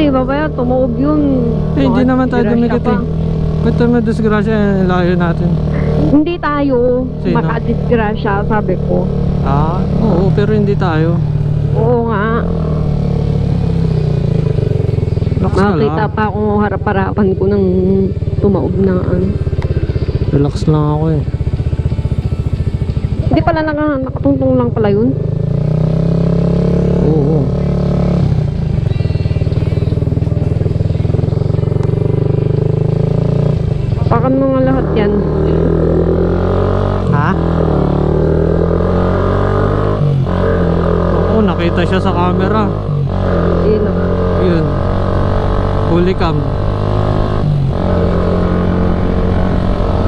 eh, babaya tumaob yun. Eh, hindi naman tayo Disgrasya dumikit pa. eh. Ba't tayo may disgrasya? Layo natin. Hindi tayo Sino? makadisgrasya, sabi ko. Ah, oo, pero hindi tayo. Oo nga. Relax ka Makakita lang. pa ako harap-harapan ko ng tumaob na ano. Relax lang ako eh. Hindi pala nakatungtong lang pala yun. Oo. Pakan mo nga lahat yan. Ha? Oo, nakita siya sa camera. Yun o. Yun. Huli cam.